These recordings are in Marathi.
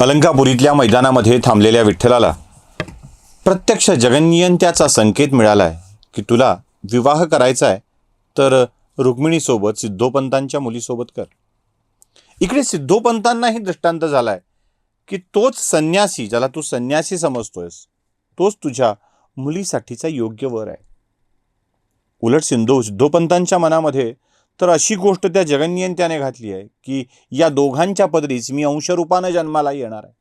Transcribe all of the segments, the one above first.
अलंकापुरीतल्या मैदानामध्ये थांबलेल्या विठ्ठलाला प्रत्यक्ष जगन्नियंत्याचा संकेत मिळालाय की तुला विवाह करायचा आहे तर रुक्मिणीसोबत सिद्धोपंतांच्या मुलीसोबत कर. इकडे सिद्धोपंतांनाही दृष्टांत झालाय की तोच संन्यासी, ज्याला तू संन्यासी समजतोयस, तोच तुझ्या मुलीसाठीचा योग्य वर आहे. उलट सिद्धोपंतांच्या मनामध्ये तर अशी गोष्ट त्या जगन्नियंत्याने घातली आहे की या दोघांच्या पदरीच मी अंशरूपानं जन्माला येणार आहे.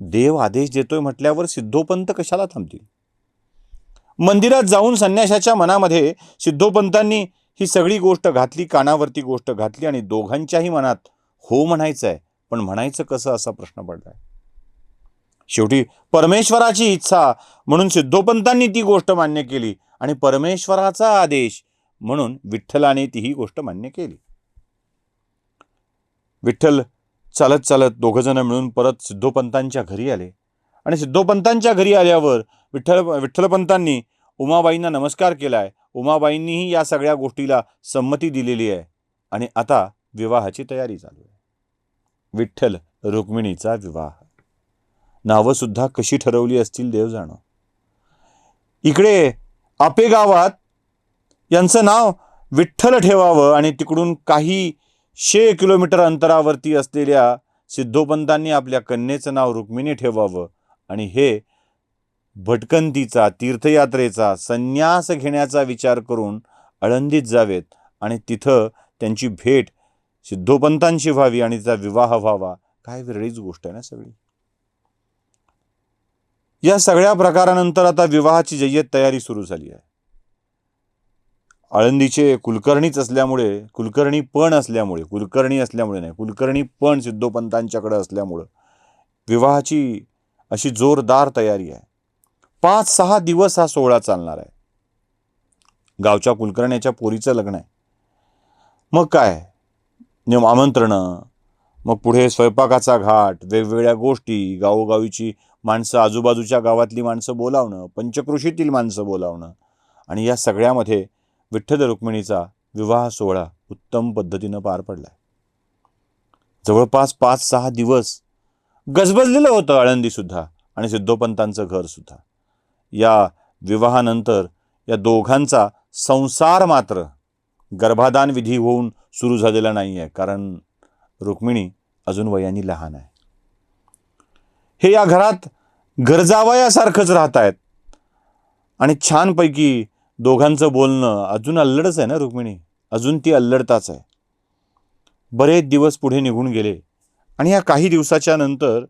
देव आदेश देतोय म्हटल्यावर सिद्धोपंत कशाला थांबतील. मंदिरात जाऊन संन्याशाच्या मनामध्ये सिद्धोपंतांनी ही सगळी गोष्ट घातली, कानावरती गोष्ट घातली आणि दोघांच्याही मनात हो म्हणायचं आहे, पण म्हणायचं कसं असा प्रश्न पडलाय. शेवटी परमेश्वराची इच्छा म्हणून सिद्धोपंतांनी ती गोष्ट मान्य केली आणि परमेश्वराचा आदेश म्हणून विठ्ठलाने तीही गोष्ट मान्य केली. विठ्ठल चालत चालत दोघंजण मिळून परत सिद्धोपंतांच्या घरी आले आणि सिद्धोपंतांच्या घरी आल्यावर विठ्ठलपंतांनी उमाबाईंना नमस्कार केलाय. उमाबाईंनीही या सगळ्या गोष्टीला संमती दिलेली आहे आणि आता विवाहाची तयारी चालू आहे. विठ्ठल रुक्मिणीचा विवाह. नावं सुद्धा कशी ठरवली असतील देव जाणो. इकडे आपे गावात यांचं नाव विठ्ठल ठेवावं आणि तिकडून काही 100 किलोमीटर अंतरावरती असलेल्या सिद्धोपंतांनी आपल्या कन्येचं नाव रुक्मिणी ठेवावं आणि हे भटकंतीचा, तीर्थयात्रेचा, संन्यास घेण्याचा विचार करून आळंदीत जावेत आणि तिथं त्यांची भेट सिद्धोपंतांशी व्हावी आणि तिचा विवाह व्हावा. काय वेगळीच गोष्ट आहे ना सगळी. या सगळ्या प्रकारानंतर आता विवाहाची जय्यत तयारी सुरू झाली आहे. आळंदीचे कुलकर्णी पण सिद्धोपंतांच्याकडे असल्यामुळं विवाहाची अशी जोरदार तयारी आहे. 5-6 दिवस हा सोहळा चालणार आहे. गावच्या कुलकर्ण्याच्या पोरीचं लग्न आहे. मग काय आमंत्रणं, मग पुढे स्वयंपाकाचा घाट, वेगवेगळ्या गोष्टी, गावोगावीची माणसं, आजूबाजूच्या गावातली माणसं बोलावणं, पंचकृषीतील माणसं बोलावणं आणि या सगळ्यामध्ये विठ्ठल रुक्मिणीचा विवाह सोहळा उत्तम पद्धतीनं पार पडलाय. जवळपास 5-6 दिवस गजबजलेलं होतं आळंदी सुद्धा आणि सिद्धोपंतांचं घर सुद्धा. या विवाहानंतर या दोघांचा संसार मात्र गर्भाधान विधी होऊन सुरू झालेला नाही आहे, कारण रुक्मिणी अजून वयाने लहान आहे. हे या घरात गरजावयासारखंच राहत आहेत आणि छानपैकी दोघांचं बोलणं. अजून अल्लडच आहे ना रुक्मिणी, अजून ती अल्लडताच आहे. बरेच दिवस पुढे निघून गेले आणि या काही दिवसाच्या नंतर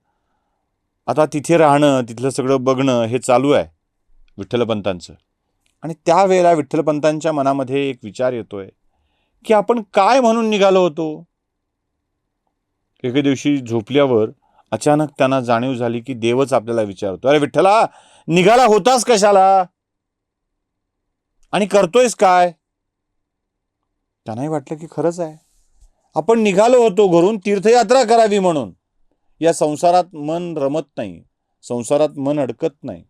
आता तिथे राहणं, तिथलं सगळं बघणं हे चालू आहे विठ्ठलपंतांचं. आणि त्यावेळेला विठ्ठलपंतांच्या मनामध्ये एक विचार येतोय की आपण काय म्हणून निघालो होतो. एके दिवशी झोपल्यावर अचानक त्यांना जाणीव झाली की देवच आपल्याला विचारतो, अरे विठ्ठला, निघाला होतास कशाला आणि करतोयस काय. त्यांनाही वाटलं की खरंच आहे, आपण निघालो होतो घरून तीर्थयात्रा करावी म्हणून. या संसारात मन रमत नाही, संसारात मन अडकत नाही,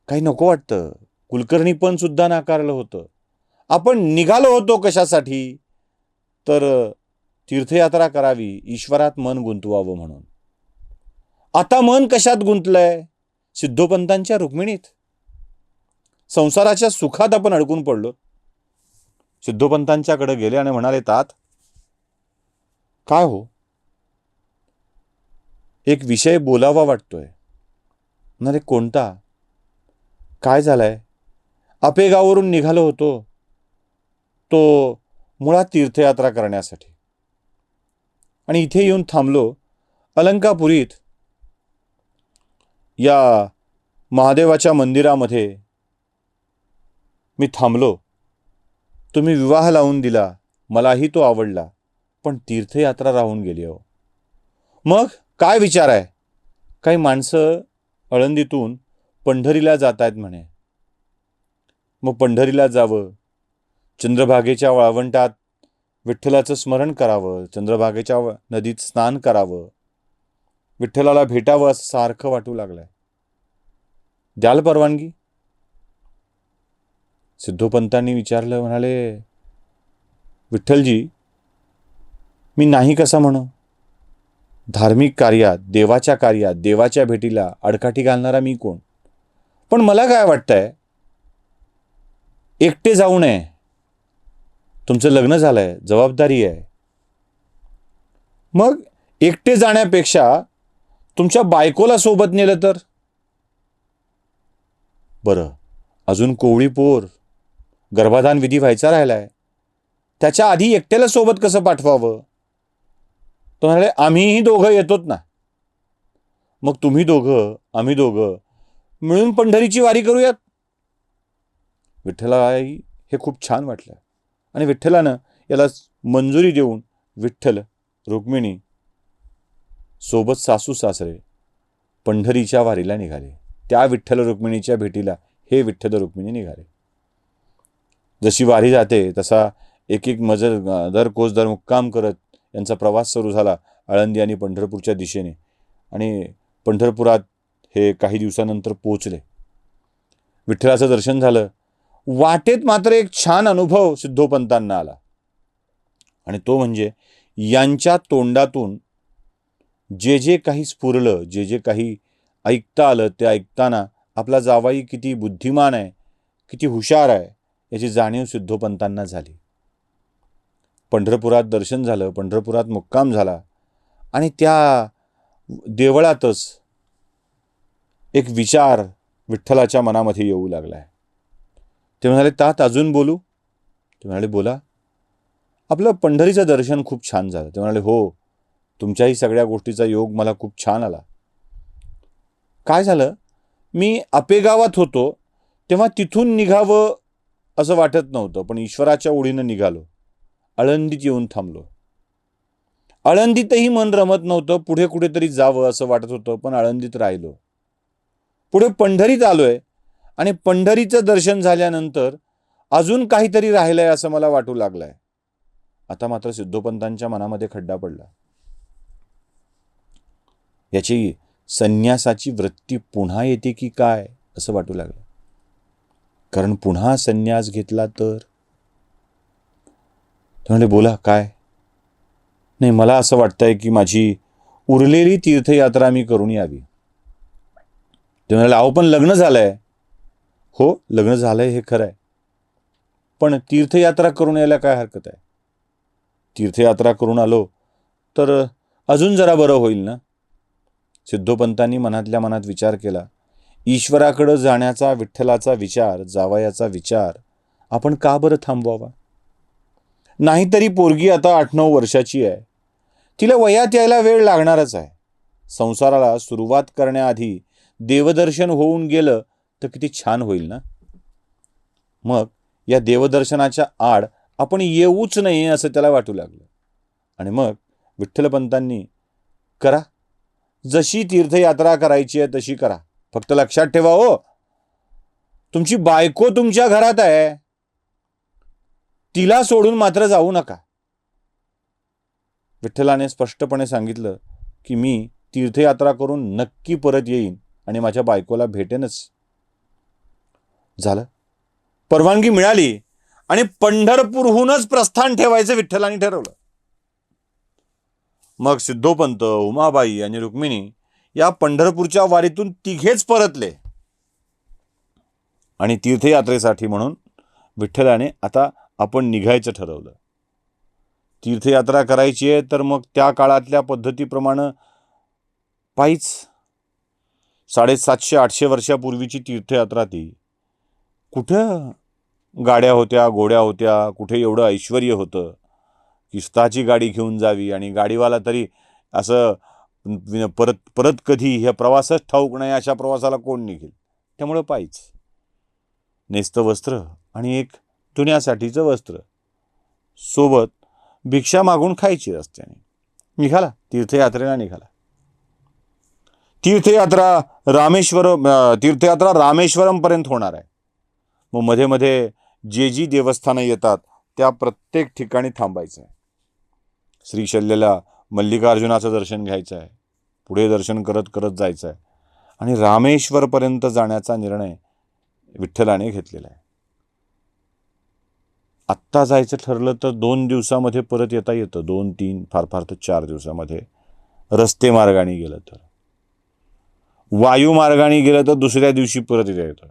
काही नको वाटतं. कुलकर्णी पण सुद्धा नाकारलं होतं. आपण निघालो होतो कशासाठी, तर तीर्थयात्रा करावी, ईश्वरात मन गुंतवावं म्हणून. आता मन कशात गुंतलंय, सिद्धोपंतांच्या रुक्मिणीत. संसाराच्या सुखात आपण अडकून पडलो. सिद्धोपंतांच्याकडे गेले आणि म्हणाले, तात काय हो, एक विषय बोलावा वाटतोय. म्हणाले, कोणता, काय झालंय. आपेगाववरून निघालो होतो, तो मुळात तीर्थयात्रा करण्यासाठी, आणि इथे येऊन थांबलो अलंकापुरीत. या महादेवाच्या मंदिरामध्ये मी थांबलो. तुम्ही विवाह लावून दिला, मलाही तो आवडला, पण तीर्थयात्रा राहून गेली हो. मग काय विचार आहे. काही माणसं आळंदीतून पंढरीला जात आहेत म्हणे. मग पंढरीला जावं, चंद्रभागेच्या वाळवंटात विठ्ठलाचं स्मरण करावं, चंद्रभागेच्या नदीत स्नान करावं, विठ्ठलाला भेटावं असं सारखं वाटू लागलंय. द्याल परवानगी. सिद्धोपंतांनी विचारलं, म्हणाले, विठ्ठलजी, मी नाही कसा म्हणू. धार्मिक कार्यात, देवाच्या कार्यात, देवाच्या भेटीला अडकाठी घालणारा मी कोण? पण मला काय वाटतंय, एकटे जाऊ नये. तुमचं लग्न झालंय, जबाबदारी आहे. मग एकटे जाण्यापेक्षा तुमच्या बायकोला सोबत नेलं तर? बरं, अजून कोवळी पोर, गर्भाधान विधी व्हायचा राहिलाय, त्याच्या आधी एकट्याला सोबत कसं पाठवावं? तो म्हणाले, आम्हीही दोघं येतोच ना. मग तुम्ही दोघं, आम्ही दोघं मिळून पंढरीची वारी करूयात. विठ्ठलाई हे खूप छान वाटलं आणि विठ्ठलानं याला मंजुरी देऊन विठ्ठल, रुक्मिणी सोबत सासू सासरे पंढरीच्या वारीला निघाले. त्या विठ्ठल रुक्मिणीच्या भेटीला हे विठ्ठल रुक्मिणी निघाले. जशी वारी जाते तसा एक एक मजल दर कोस दर मुक्काम करत यांचा प्रवास सुरू झाला आळंदी आणि पंढरपूरच्या दिशेने. आणि पंढरपुरात हे काही दिवसानंतर पोचले. विठ्ठलाचं दर्शन झालं. वाटेत मात्र एक छान अनुभव सिद्धोपंतांना आला आणि तो म्हणजे यांच्या तोंडातून जे जे काही स्फुरलं, जे जे काही ऐकता आलं, ते ऐकताना आपला जावाई किती बुद्धिमान आहे, किती हुशार आहे याची जाणीव सिद्धोपंतांना झाली. पंढरपुरात दर्शन झालं, पंढरपुरात मुक्काम झाला आणि त्या देवळातच एक विचार विठ्ठलाच्या मनामध्ये येऊ लागलाय. ते म्हणाले, तात अजून बोलू? ते म्हणाले, बोला. आपलं पंढरीचं दर्शन खूप छान झालं. ते म्हणाले, हो, तुमच्याही सगळ्या गोष्टीचा योग मला खूप छान आला. काय झालं, मी आपेगावात होतो तेव्हा तिथून निघावं असं वाटत नव्हतं, पण ईश्वराच्या ओढीनं निघालो. आळंदीत येऊन थांबलो. आळंदीतही मन रमत नव्हतं, पुढे कुठेतरी जावं असं वाटत होतं, पण आळंदीत राहिलो. पुढे पंढरीत आलोय आणि पंढरीचं दर्शन झाल्यानंतर अजून काहीतरी राहिलंय असं मला वाटू लागलंय. आता मात्र सिद्धोपंतांच्या मनामध्ये खड्डा पडला. याची संन्यासाची वृत्ती पुन्हा येते की काय असं वाटू लागलं. कारण पुन्हा संन्यास घेतला तर? म्हणाले, बोला काय? नाही, मला असं वाटतंय की माझी उरलेली तीर्थयात्रा मी करून यावी. ते म्हणाले, अहो पण लग्न झालंय. हो, लग्न झालंय हे खरं आहे, पण तीर्थयात्रा करून यायला काय हरकत आहे? तीर्थयात्रा करून आलो तर अजून जरा बरं होईल ना. सिद्धोपंतांनी मनातल्या मनात विचार केला, ईश्वराकडे जाण्याचा विठ्ठलाचा विचार, जावयाचा विचार आपण का बरं थांबवावा? नाहीतरी पोरगी आता 8-9 वर्षाची आहे, तिला वयात यायला वेळ लागणारच आहे. संसाराला सुरुवात करण्याआधी देवदर्शन होऊन गेलं तर किती छान होईल ना. मग या देवदर्शनाच्या आड आपण येऊच नाही असं त्याला वाटू लागलं. आणि मग विठ्ठलपंतांनी, करा, जशी तीर्थयात्रा करायची आहे तशी करा, फक्त लक्षात ठेवा, हो, तुमची बायको तुमच्या घरात आहे, तिला सोडून मात्र जाऊ नका. विठ्ठलाने स्पष्टपणे सांगितलं की मी तीर्थयात्रा करून नक्की परत येईन आणि माझ्या बायकोला भेटेनच. झालं, परवानगी मिळाली आणि पंढरपूरहूनच प्रस्थान ठेवायचं विठ्ठलाने ठरवलं. मग सिद्धोपंत, उमाबाई आणि रुक्मिणी या पंढरपूरच्या वारीतून तिघेच परतले आणि तीर्थयात्रेसाठी म्हणून विठ्ठलाने आता आपण निघायचं ठरवलं. तीर्थयात्रा करायची आहे तर मग त्या काळातल्या पद्धतीप्रमाणे पायीच. 750-800 वर्षापूर्वीची तीर्थयात्रा ती. कुठं गाड्या होत्या, घोड्या होत्या, कुठे एवढं ऐश्वर्य होतं की स्वतःची गाडी घेऊन जावी आणि गाडीवाला तरी असं परत परत कधी ह्या प्रवासच ठाऊक नाही अशा प्रवासाला कोण निघेल. त्यामुळं पायीच. नेसतं वस्त्र आणि एक धुण्यासाठीचं वस्त्र, सोबत भिक्षा मागून खायची रस्त्याने. निघाला, तीर्थयात्रेला निघाला. तीर्थयात्रा रामेश्वरमपर्यंत होणार आहे. मग मध्ये मध्ये जे जी देवस्थानं येतात त्या प्रत्येक ठिकाणी थांबायचं आहे. श्रीशल्यला मल्लिकार्जुनाचं दर्शन घ्यायचं आहे, पुढे दर्शन करत करत जायचं आहे आणि रामेश्वरपर्यंत जाण्याचा निर्णय विठ्ठलाने घेतलेला आहे. आत्ता जायचं ठरलं तर 2 दिवसामध्ये परत येता येतं, 2-3 फार फार तर 4 दिवसामध्ये रस्ते मार्गाने गेलं तर, वायू मार्गाने गेलं तर दुसऱ्या दिवशी परत येतं.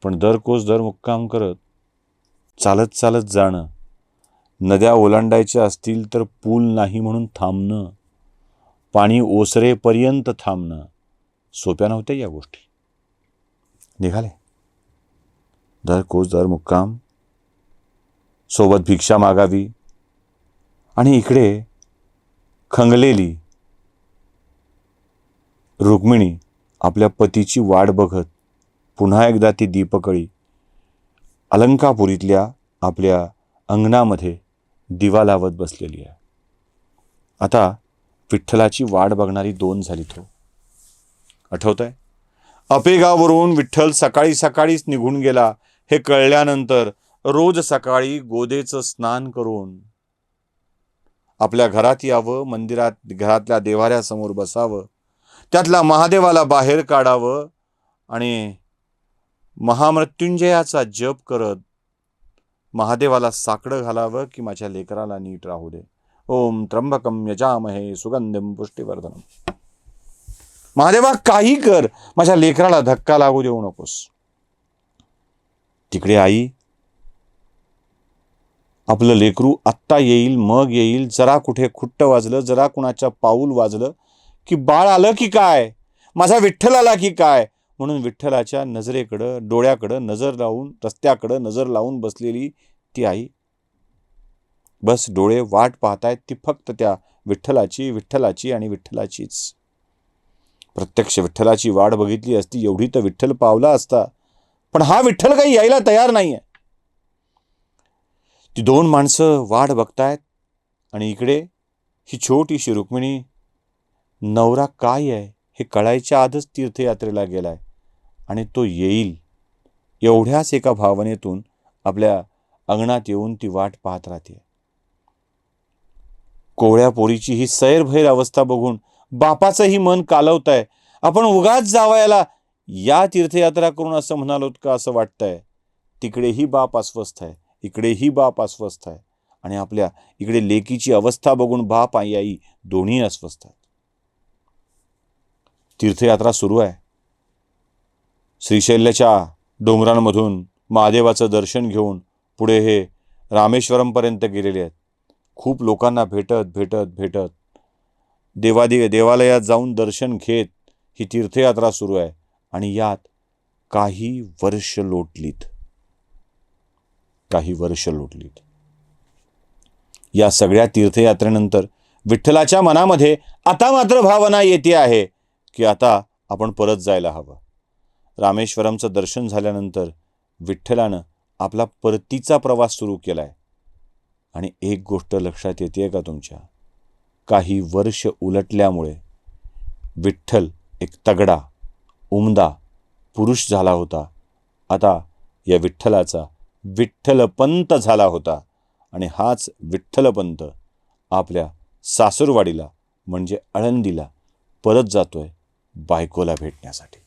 पण दर कोस दर मुक्काम करत चालत चालत जाणं, नद्या ओलांडायच्या असतील तर पूल नाही म्हणून थांबणं, पाणी ओसरेपर्यंत थांबणं सोप्या नव्हत्या या गोष्टी. निघाले दर कोस दर मुक्काम, सोबत भिक्षा मागावी. आणि इकडे खंगलेली रुक्मिणी आपल्या पतीची वाट बघत पुन्हा एकदा ती दीपकळी अलंकापुरीतल्या आपल्या अंगणामध्ये दिवा लावत बसलेली आहे. आता विठ्ठलाची वाट बघणारी 2 झाली. तो आठवतंय, अपेगावरून विठ्ठल सकाळी सकाळीच निघून गेला हे कळल्यानंतर रोज सकाळी गोदेचं स्नान करून आपल्या घरात यावं, मंदिरात घरातल्या देवाऱ्यासमोर बसावं, त्यातला महादेवाला बाहेर काढावं आणि महामृत्युंजयाचा जप करत महादेवाला साकडं घालावं की माझ्या लेकराला नीट राहू दे. ओम त्र्यंबकम यजामहे सुगंधिम पुष्टिवर्धनम. महादेवा काही कर, माझ्या लेकराला धक्का लागू देऊ नकोस. तिकडे आई आपलं लेकरू आत्ता येईल मग येईल, जरा कुठे खुट्ट वाजलं, जरा कुणाच्या पाऊल वाजलं की बाळ आलं की काय, माझा विठ्ठल आला की काय म्हणून विठ्ठलाच्या नजरेकडं डोळ्याकडं नजर लावून, रस्त्याकडं नजर लावून बसलेली ती आई. बस डोळे वाट पाहतायत ती फक्त त्या विठ्ठलाची, विठ्ठलाची आणि विठ्ठलाचीच. प्रत्यक्ष विठ्ठलाची वाट बघितली असती एवढी तर विठ्ठल पावला असता, पण हा विठ्ठल काही यायला तयार नाहीये. ती 2 माणसं वाट बघतायत आणि इकडे ही छोटीशी रुक्मिणी नवरा काय आहे हे कळायच्या आधीच तीर्थयात्रेला गेलाय आणि तो येईल एवढ्याच एका भावनेतून आपल्या अंगणात येऊन ती वाट पाहत राहते. कोवळ्या पोरीची ही सैरभैर अवस्था बघून बापाचंही मन कालवत आहे. आपण उगाच जावयाला या तीर्थयात्रा करून असं म्हणालोत का असं वाटतंय. तिकडेही बाप अस्वस्थ आहे, इकडेही बाप अस्वस्थ आहे आणि आपल्या इकडे लेकीची अवस्था बघून बाप आणि आई दोन्ही अस्वस्थ आहेत. तीर्थयात्रा सुरू आहे. श्रीशैल्याच्या डोंगरांमधून महादेवाचं दर्शन घेऊन पुढे हे रामेश्वरमपर्यंत गेलेले आहेत. खूप लोकांना भेटत भेटत भेटत देवालयात जाऊन दर्शन घेत ही तीर्थयात्रा सुरू आहे आणि यात काही वर्ष लोटलीत. या सगळ्या तीर्थयात्रेनंतर विठ्ठलाच्या मनामध्ये आता मात्र भावना येते आहे की आता आपण परत जायला हवं. रामेश्वरमचं दर्शन झाल्यानंतर विठ्ठलानं आपला परतीचा प्रवास सुरू केलाय. आणि एक गोष्ट लक्षात येते का तुमच्या, काही वर्ष उलटल्यामुळे विठ्ठल एक तगडा उमदा पुरुष झाला होता. आता या विठ्ठलाचा विठ्ठलपंत झाला होता आणि हाच विठ्ठलपंत आपल्या सासूरवाडीला म्हणजे आळंदीला परत जातोय बायकोला भेटण्यासाठी.